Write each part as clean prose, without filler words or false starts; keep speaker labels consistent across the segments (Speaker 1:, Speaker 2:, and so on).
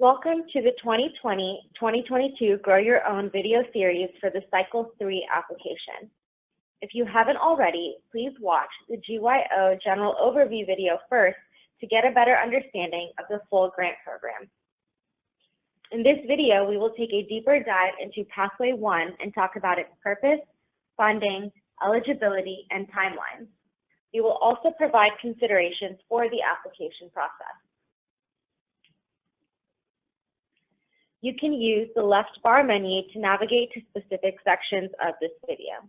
Speaker 1: Welcome to the 2020-2022 Grow Your Own video series for the Cycle 3 application. If you haven't already, please watch the GYO General Overview video first to get a better understanding of the full grant program. In this video, we will take a deeper dive into Pathway 1 and talk about its purpose, funding, eligibility, and timelines. We will also provide considerations for the application process. You can use the left bar menu to navigate to specific sections of this video.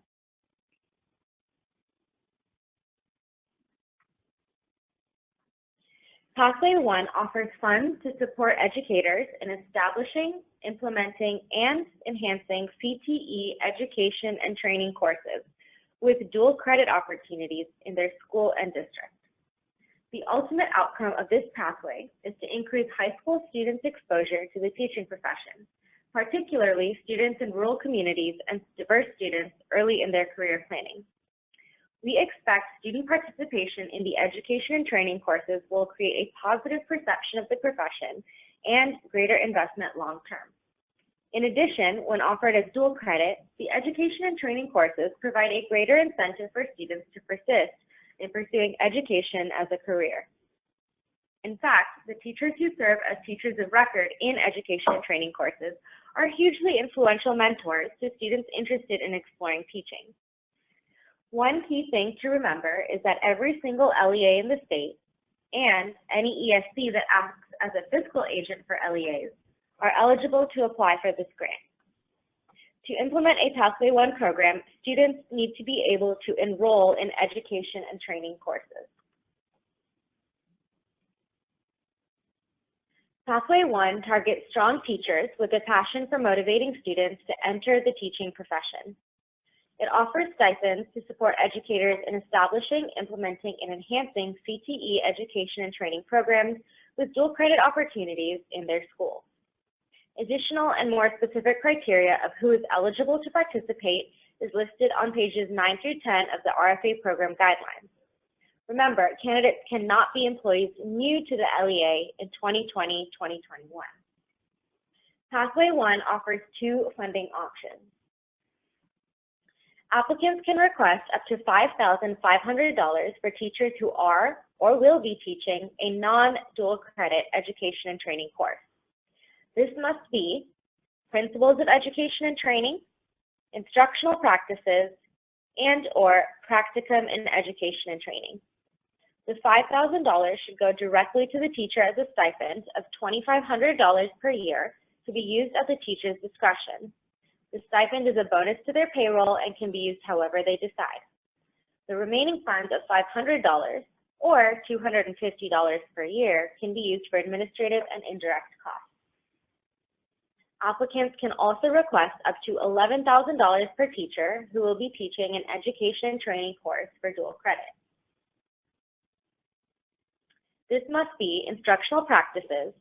Speaker 1: Pathway 1 offers funds to support educators in establishing, implementing, and enhancing CTE education and training courses with dual credit opportunities in their school and district. The ultimate outcome of this pathway is to increase high school students' exposure to the teaching profession, particularly students in rural communities and diverse students early in their career planning. We expect student participation in the education and training courses will create a positive perception of the profession and greater investment long term. In addition, when offered as dual credit, the education and training courses provide a greater incentive for students to persist in pursuing education as a career. In fact, the teachers who serve as teachers of record in education and training courses are hugely influential mentors to students interested in exploring teaching. One key thing to remember is that every single LEA in the state and any ESC that acts as a fiscal agent for LEAs are eligible to apply for this grant. To implement a Pathway 1 program, students need to be able to enroll in education and training courses. Pathway 1 targets strong teachers with a passion for motivating students to enter the teaching profession. It offers stipends to support educators in establishing, implementing, and enhancing CTE education and training programs with dual credit opportunities in their schools. Additional and more specific criteria of who is eligible to participate is listed on pages 9 through 10 of the RFA program guidelines. Remember, candidates cannot be employees new to the LEA in 2020-2021. Pathway 1 offers two funding options. Applicants can request up to $5,500 for teachers who are or will be teaching a non-dual credit education and training course. This must be Principles of Education and Training, Instructional Practices, and/or Practicum in Education and Training. The $5,000 should go directly to the teacher as a stipend of $2,500 per year to be used at the teacher's discretion. The stipend is a bonus to their payroll and can be used however they decide. The remaining funds of $500 or $250 per year can be used for administrative and indirect costs. Applicants can also request up to $11,000 per teacher who will be teaching an education and training course for dual credit. This must be Instructional Practices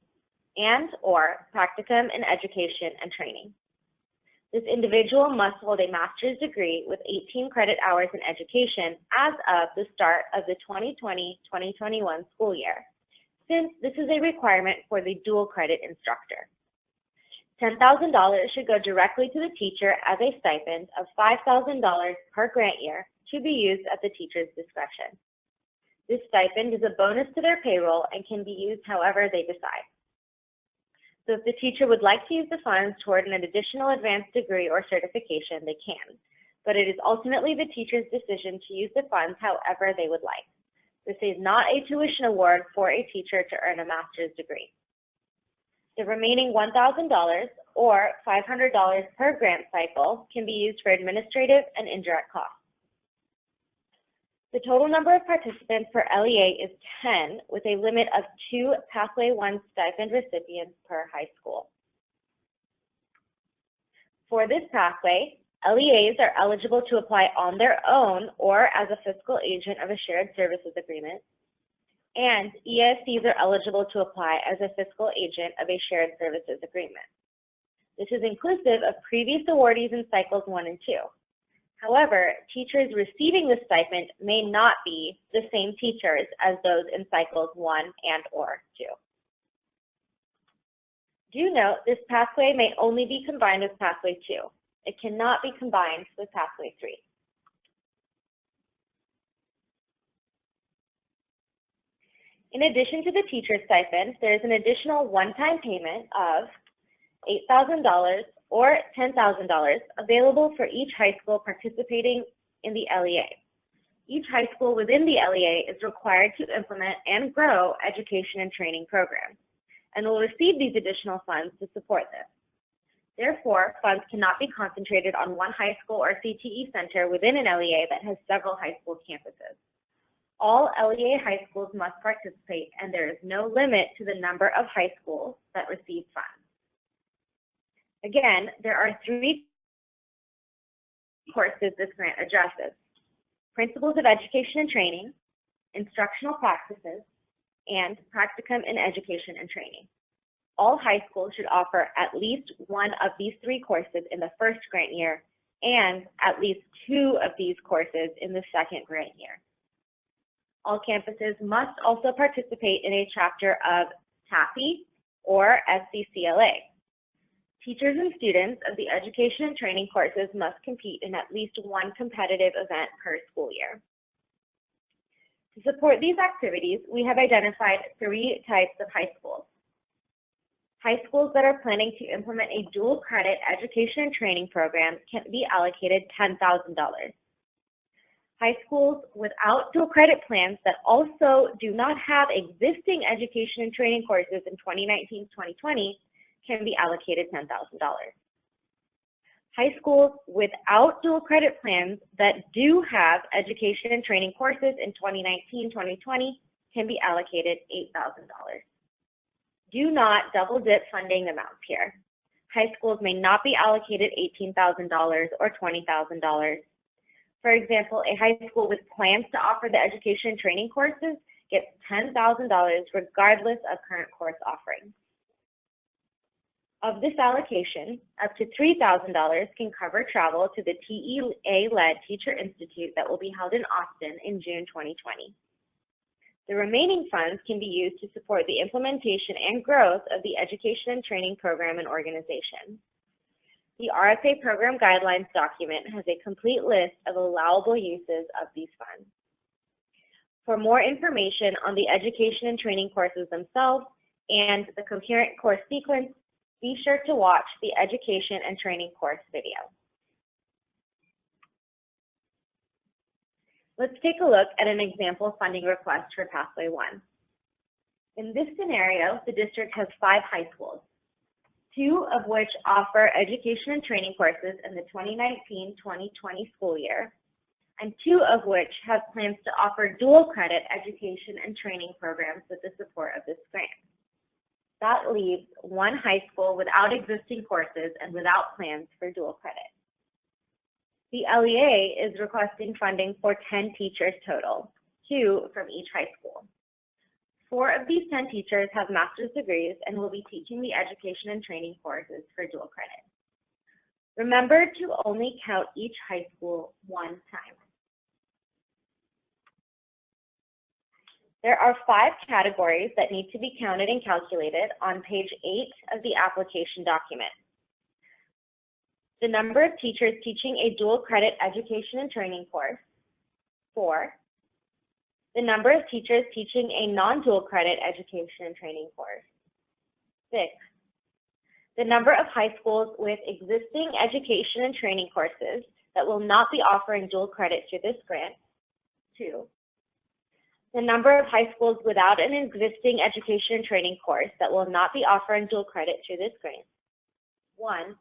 Speaker 1: and/or Practicum in Education and Training. This individual must hold a master's degree with 18 credit hours in education as of the start of the 2020-2021 school year, since this is a requirement for the dual credit instructor. $10,000 should go directly to the teacher as a stipend of $5,000 per grant year to be used at the teacher's discretion. This stipend is a bonus to their payroll and can be used however they decide. So if the teacher would like to use the funds toward an additional advanced degree or certification, they can, but it is ultimately the teacher's decision to use the funds however they would like. This is not a tuition award for a teacher to earn a master's degree. The remaining $1,000 or $500 per grant cycle can be used for administrative and indirect costs. The total number of participants per LEA is 10, with a limit of 2 Pathway 1 stipend recipients per high school. For this pathway, LEAs are eligible to apply on their own or as a fiscal agent of a shared services agreement, and ESCs are eligible to apply as a fiscal agent of a shared services agreement. This is inclusive of previous awardees in cycles 1 and 2. However, teachers receiving the stipend may not be the same teachers as those in cycles 1 and/or 2. Do note this pathway may only be combined with Pathway 2. It cannot be combined with Pathway 3. In addition to the teacher stipend, there is an additional one-time payment of $8,000 or $10,000 available for each high school participating in the LEA. Each high school within the LEA is required to implement and grow education and training programs, and will receive these additional funds to support this. Therefore, funds cannot be concentrated on one high school or CTE center within an LEA that has several high school campuses. All LEA high schools must participate, and there is no limit to the number of high schools that receive funds. Again, there are 3 courses this grant addresses: Principles of Education and Training, Instructional Practices, and Practicum in Education and Training. All high schools should offer at least one of these 3 courses in the first grant year and at least 2 of these courses in the second grant year. All campuses must also participate in a chapter of TAPI or SCCLA. Teachers and students of the education and training courses must compete in at least one competitive event per school year. To support these activities, we have identified 3 types of high schools. High schools that are planning to implement a dual credit education and training program can be allocated $10,000. High schools without dual credit plans that also do not have existing education and training courses in 2019-2020 can be allocated $10,000. High schools without dual credit plans that do have education and training courses in 2019-2020 can be allocated $8,000. Do not double dip funding amounts here. High schools may not be allocated $18,000 or $20,000. For example, a high school with plans to offer the education and training courses gets $10,000 regardless of current course offerings. Of this allocation, up to $3,000 can cover travel to the TEA-led Teacher Institute that will be held in Austin in June 2020. The remaining funds can be used to support the implementation and growth of the education and training program and organization. The RFA program guidelines document has a complete list of allowable uses of these funds. For more information on the education and training courses themselves and the concurrent course sequence, be sure to watch the education and training course video. Let's take a look at an example funding request for Pathway 1. In this scenario, the district has 5 high schools, 2 of which offer education and training courses in the 2019-2020 school year, and 2 of which have plans to offer dual credit education and training programs with the support of this grant. That leaves 1 high school without existing courses and without plans for dual credit. The LEA is requesting funding for 10 teachers total, 2 from each high school. 4 of these 10 teachers have master's degrees and will be teaching the education and training courses for dual credit. Remember to only count each high school 1 time. There are 5 categories that need to be counted and calculated on page 8 of the application document. The number of teachers teaching a dual credit education and training course, 4. The number of teachers teaching a non-dual credit education and training course, 6. The number of high schools with existing education and training courses that will not be offering dual credit through this grant, 2. The number of high schools without an existing education and training course that will not be offering dual credit through this grant, 1.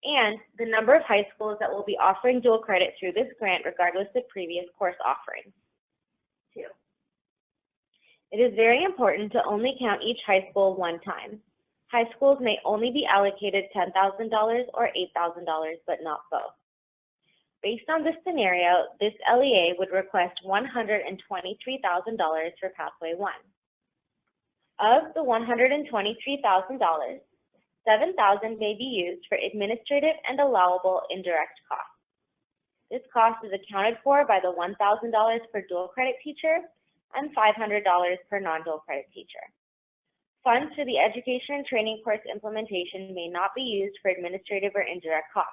Speaker 1: And the number of high schools that will be offering dual credit through this grant regardless of previous course offerings, 2. It is very important to only count each high school 1 time. High schools may only be allocated $10,000 or $8,000, but not both. Based on this scenario, this LEA would request $123,000 for Pathway 1. Of the $123,000, $7,000 may be used for administrative and allowable indirect costs. This cost is accounted for by the $1,000 per dual credit teacher and $500 per non-dual credit teacher. Funds for the education and training course implementation may not be used for administrative or indirect costs.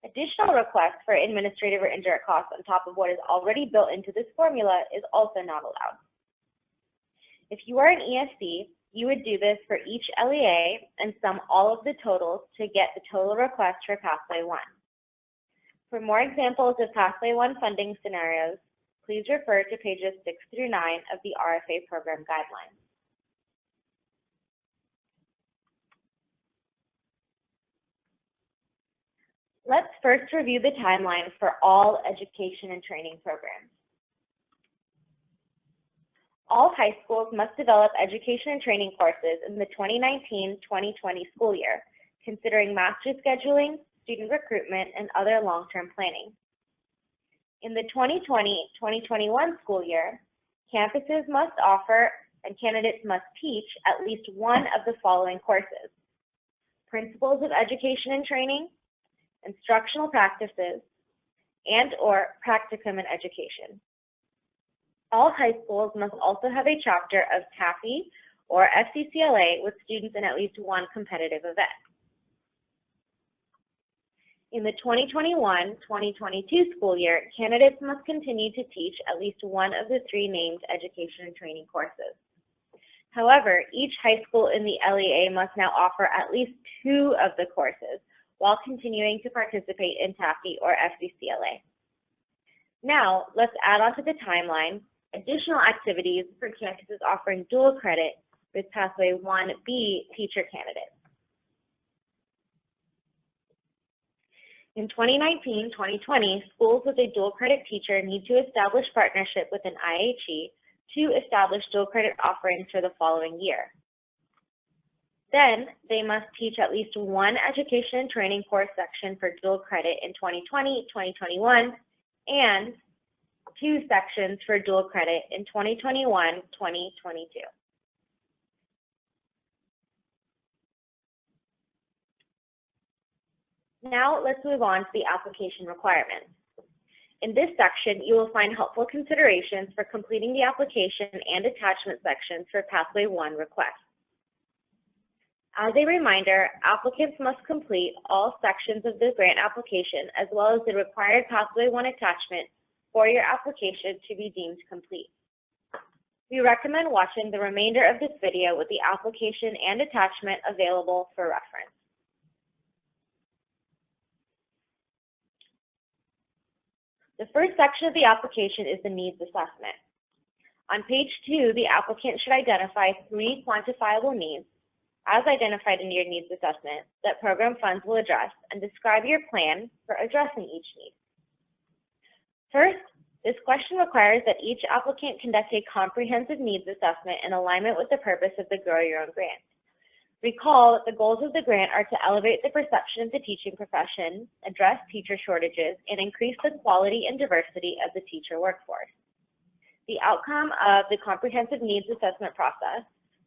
Speaker 1: Additional requests for administrative or indirect costs on top of what is already built into this formula is also not allowed. If you are an ESC, you would do this for each LEA and sum all of the totals to get the total request for Pathway 1. For more examples of Pathway 1 funding scenarios, please refer to pages 6 through 9 of the RFA program guidelines. Let's first review the timeline for all education and training programs. All high schools must develop education and training courses in the 2019-2020 school year, considering master scheduling, student recruitment, and other long-term planning. In the 2020-2021 school year, campuses must offer and candidates must teach at least one of the following courses: Principles of Education and Training, Instructional Practices, and/or Practicum in Education. All high schools must also have a chapter of TAFE or FCCLA with students in at least one competitive event. In the 2021-2022 school year, candidates must continue to teach at least one of the three named education and training courses. However, each high school in the LEA must now offer at least two of the courses while continuing to participate in TAFE or FCCLA. Now, let's add on to the timeline additional activities for campuses offering dual credit with Pathway 1B teacher candidates. In 2019-2020, schools with a dual credit teacher need to establish partnership with an IHE to establish dual credit offerings for the following year. Then, they must teach at least one education and training course section for dual credit in 2020-2021 and two sections for dual credit in 2021-2022. Now let's move on to the application requirements. In this section, you will find helpful considerations for completing the application and attachment sections for Pathway 1 requests. As a reminder, applicants must complete all sections of the grant application as well as the required Pathway 1 attachment for your application to be deemed complete. We recommend watching the remainder of this video with the application and attachment available for reference. The first section of the application is the needs assessment. On page 2, the applicant should identify 3 quantifiable needs, as identified in your needs assessment, that program funds will address, and describe your plan for addressing each need. First, this question requires that each applicant conduct a comprehensive needs assessment in alignment with the purpose of the Grow Your Own grant. Recall that the goals of the grant are to elevate the perception of the teaching profession, address teacher shortages, and increase the quality and diversity of the teacher workforce. The outcome of the comprehensive needs assessment process,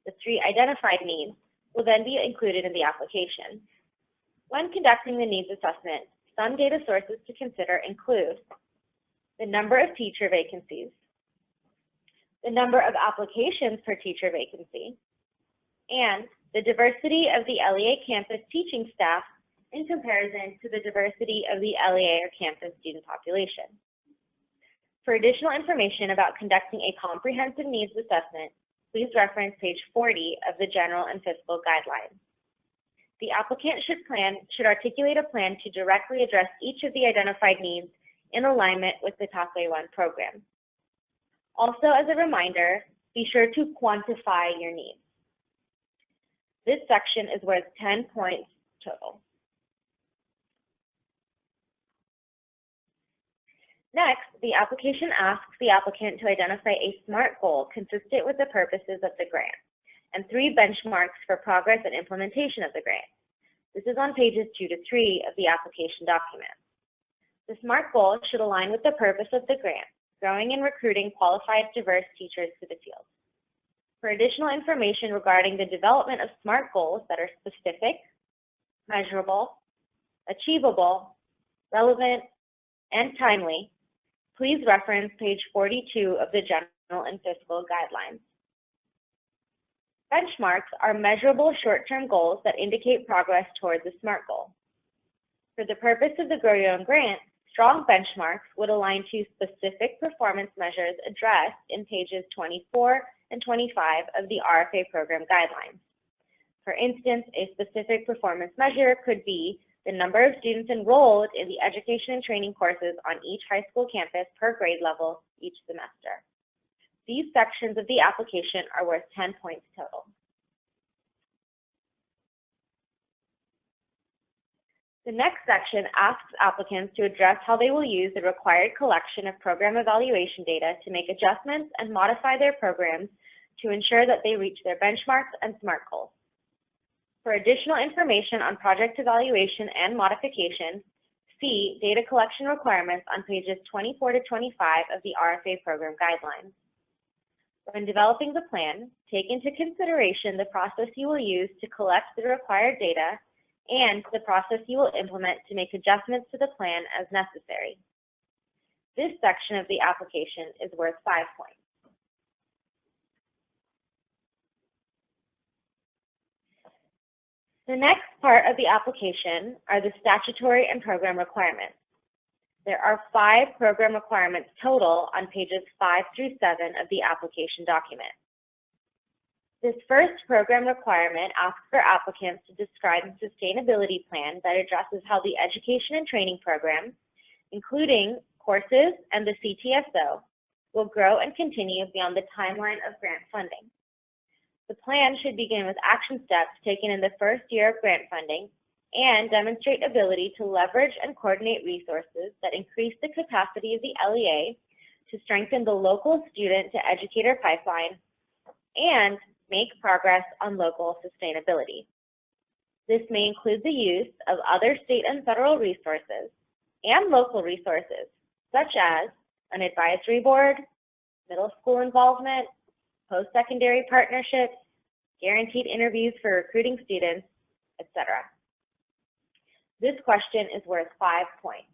Speaker 1: the 3 identified needs, will then be included in the application. When conducting the needs assessment, some data sources to consider include the number of teacher vacancies, the number of applications per teacher vacancy, and the diversity of the LEA campus teaching staff in comparison to the diversity of the LEA or campus student population. For additional information about conducting a comprehensive needs assessment, please reference page 40 of the General and Fiscal Guidelines. The applicant should articulate a plan to directly address each of the identified needs in alignment with the Pathway 1 program. Also, as a reminder, be sure to quantify your needs. This section is worth 10 points total. Next, the application asks the applicant to identify a SMART goal consistent with the purposes of the grant, and 3 benchmarks for progress and implementation of the grant. This is on pages 2 to 3 of the application document. The SMART goal should align with the purpose of the grant, growing and recruiting qualified, diverse teachers to the field. For additional information regarding the development of SMART goals that are specific, measurable, achievable, relevant, and timely, please reference page 42 of the General and Fiscal Guidelines. Benchmarks are measurable short-term goals that indicate progress towards a SMART goal. For the purpose of the Grow Your Own grant, strong benchmarks would align to specific performance measures addressed in pages 24 and 25 of the RFA program guidelines. For instance, a specific performance measure could be the number of students enrolled in the education and training courses on each high school campus per grade level each semester. These sections of the application are worth 10 points total. The next section asks applicants to address how they will use the required collection of program evaluation data to make adjustments and modify their programs to ensure that they reach their benchmarks and SMART goals. For additional information on project evaluation and modification, see data collection requirements on pages 24 to 25 of the RFA program guidelines. When developing the plan, take into consideration the process you will use to collect the required data and the process you will implement to make adjustments to the plan as necessary. This section of the application is worth 5 points. The next part of the application are the statutory and program requirements. There are 5 program requirements total on pages 5 through 7 of the application document. This first program requirement asks for applicants to describe a sustainability plan that addresses how the education and training program, including courses and the CTSO, will grow and continue beyond the timeline of grant funding. The plan should begin with action steps taken in the first year of grant funding and demonstrate ability to leverage and coordinate resources that increase the capacity of the LEA to strengthen the local student to educator pipeline and make progress on local sustainability. This may include the use of other state and federal resources and local resources, such as an advisory board, middle school involvement, post-secondary partnerships, guaranteed interviews for recruiting students, etc. This question is worth 5 points.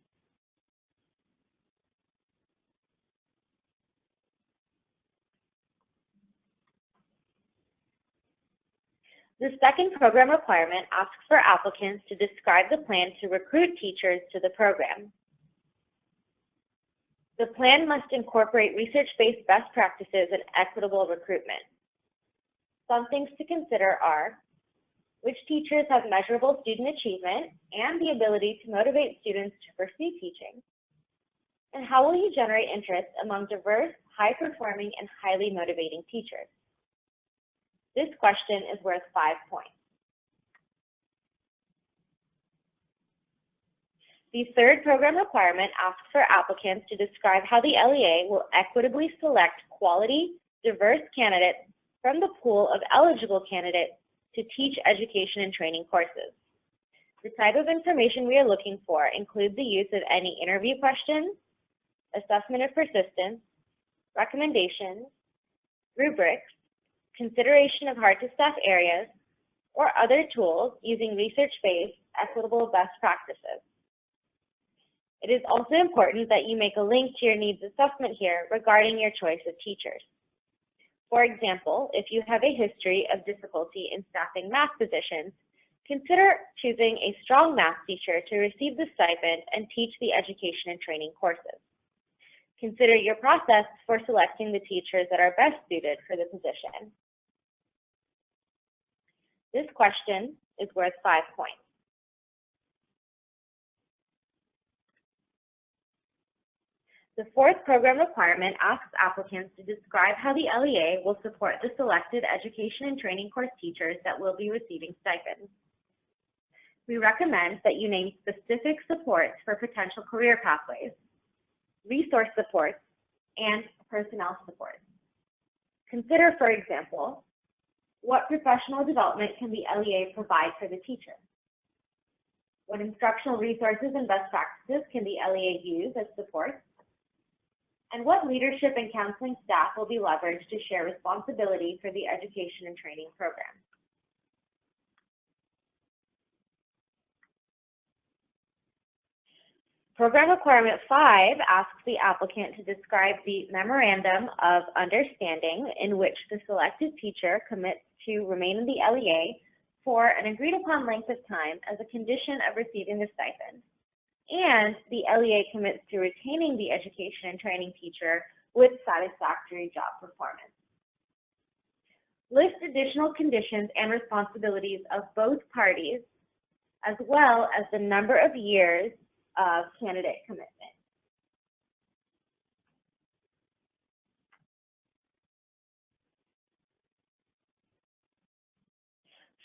Speaker 1: The second program requirement asks for applicants to describe the plan to recruit teachers to the program. The plan must incorporate research-based best practices and equitable recruitment. Some things to consider are which teachers have measurable student achievement and the ability to motivate students to pursue teaching, and how will you generate interest among diverse, high-performing, and highly motivating teachers. This question is worth 5 points. The third program requirement asks for applicants to describe how the LEA will equitably select quality, diverse candidates from the pool of eligible candidates to teach education and training courses. The type of information we are looking for includes the use of any interview questions, assessment of persistence, recommendations, rubrics, consideration of hard-to-staff areas, or other tools using research-based, equitable best practices. It is also important that you make a link to your needs assessment here regarding your choice of teachers. For example, if you have a history of difficulty in staffing math positions, consider choosing a strong math teacher to receive the stipend and teach the education and training courses. Consider your process for selecting the teachers that are best suited for the position. This question is worth 5 points. The fourth program requirement asks applicants to describe how the LEA will support the selected education and training course teachers that will be receiving stipends. We recommend that you name specific supports for potential career pathways, resource supports, and personnel supports. Consider, for example, what professional development can the LEA provide for the teacher? What instructional resources and best practices can the LEA use as supports? And what leadership and counseling staff will be leveraged to share responsibility for the education and training program? Program Requirement 5 asks the applicant to describe the Memorandum of Understanding in which the selected teacher commits to remain in the LEA for an agreed upon length of time as a condition of receiving the stipend, and the LEA commits to retaining the education and training teacher with satisfactory job performance. List additional conditions and responsibilities of both parties, as well as the number of years of candidate commitment.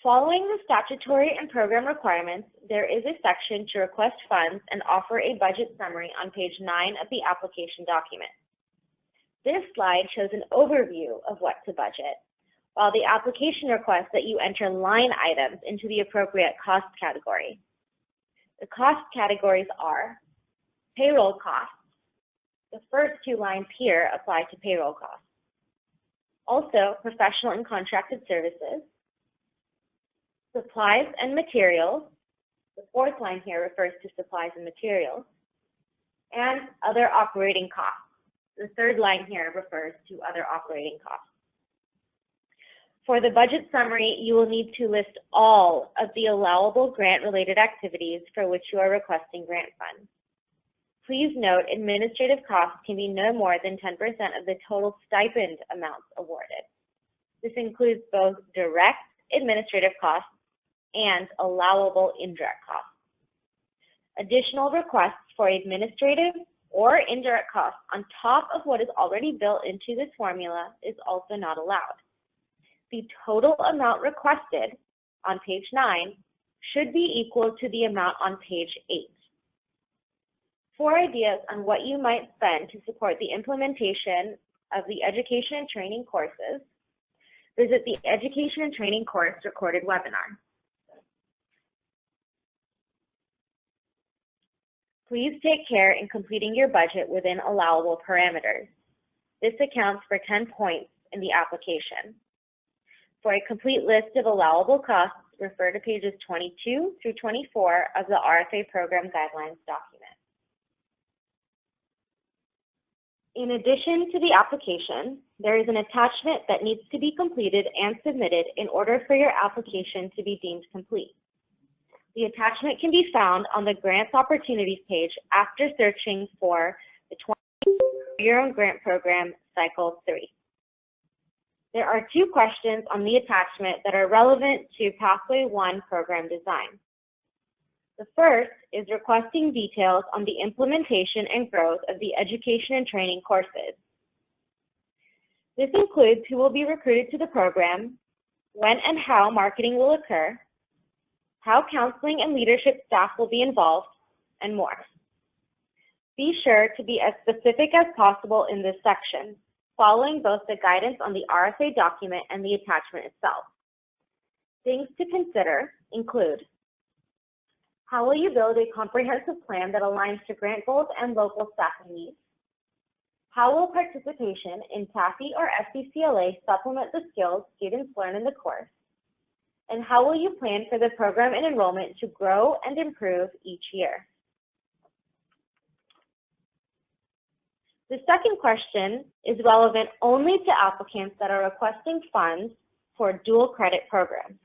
Speaker 1: Following the statutory and program requirements, there is a section to request funds and offer a budget summary on page 9 of the application document. This slide shows an overview of what to budget, while the application requests that you enter line items into the appropriate cost category. The cost categories are payroll costs. The first 2 lines here apply to payroll costs. Also, professional and contracted services, supplies and materials. The 4th line here refers to supplies and materials, and other operating costs. The 3rd line here refers to other operating costs. For the budget summary, you will need to list all of the allowable grant-related activities for which you are requesting grant funds. Please note, administrative costs can be no more than 10% of the total stipend amounts awarded. This includes both direct administrative costs and allowable indirect costs. Additional requests for administrative or indirect costs on top of what is already built into this formula is also not allowed. The total amount requested on page 9 should be equal to the amount on page 8. For ideas on what you might spend to support the implementation of the education and training courses, visit the Education and Training course recorded webinar. Please take care in completing your budget within allowable parameters. This accounts for 10 points in the application. For a complete list of allowable costs, refer to pages 22 through 24 of the RFA Program Guidelines document. In addition to the application, there is an attachment that needs to be completed and submitted in order for your application to be deemed complete. The attachment can be found on the Grants Opportunities page after searching for the 20 Your Own Grant Program Cycle 3. There are 2 questions on the attachment that are relevant to Pathway 1 program design. The first is requesting details on the implementation and growth of the education and training courses. This includes who will be recruited to the program, when and how marketing will occur, how counseling and leadership staff will be involved, and more. Be sure to be as specific as possible in this section, following both the guidance on the RFA document and the attachment itself. Things to consider include: how will you build a comprehensive plan that aligns to grant goals and local staffing needs? How will participation in TAFE or SBCLA supplement the skills students learn in the course? And how will you plan for the program and enrollment to grow and improve each year? The second question is relevant only to applicants that are requesting funds for dual credit programs.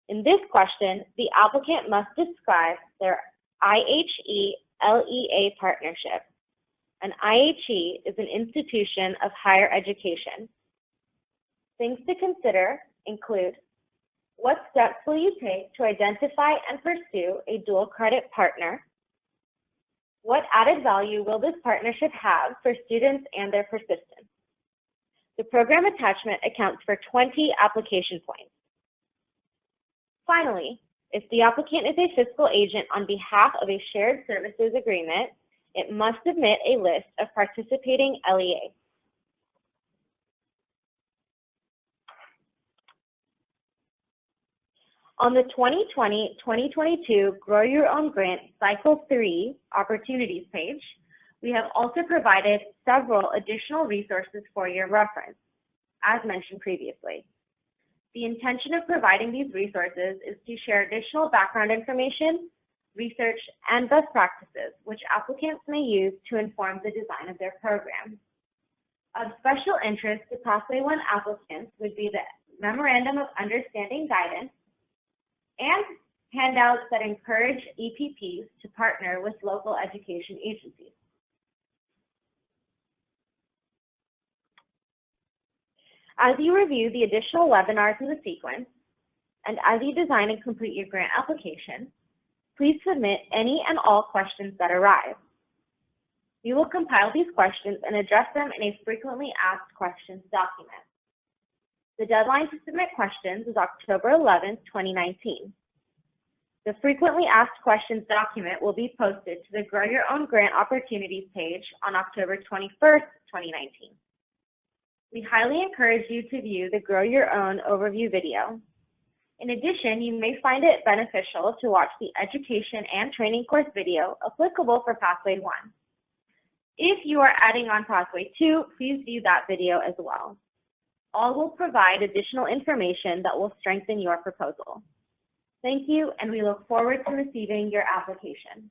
Speaker 1: In this question, the applicant must describe their IHE-LEA partnership. An IHE is an institution of higher education. Things to consider include: what steps will you take to identify and pursue a dual credit partner? What added value will this partnership have for students and their persistence? The program attachment accounts for 20 application points. Finally, if the applicant is a fiscal agent on behalf of a shared services agreement, it must submit a list of participating LEAs. On the 2020-2022 Grow Your Own Grant Cycle 3 Opportunities page, we have also provided several additional resources for your reference, as mentioned previously. The intention of providing these resources is to share additional background information, research, and best practices, which applicants may use to inform the design of their program. Of special interest to Pathway 1 applicants would be the Memorandum of Understanding Guidance and handouts that encourage EPPs to partner with local education agencies. As you review the additional webinars in the sequence, and as you design and complete your grant application, please submit any and all questions that arise. We will compile these questions and address them in a frequently asked questions document. The deadline to submit questions is October 11th, 2019. The frequently asked questions document will be posted to the Grow Your Own Grant Opportunities page on October 21st, 2019. We highly encourage you to view the Grow Your Own overview video. In addition, you may find it beneficial to watch the education and training course video applicable for Pathway 1. If you are adding on Pathway 2, please view that video as well. All will provide additional information that will strengthen your proposal. Thank you, and we look forward to receiving your application.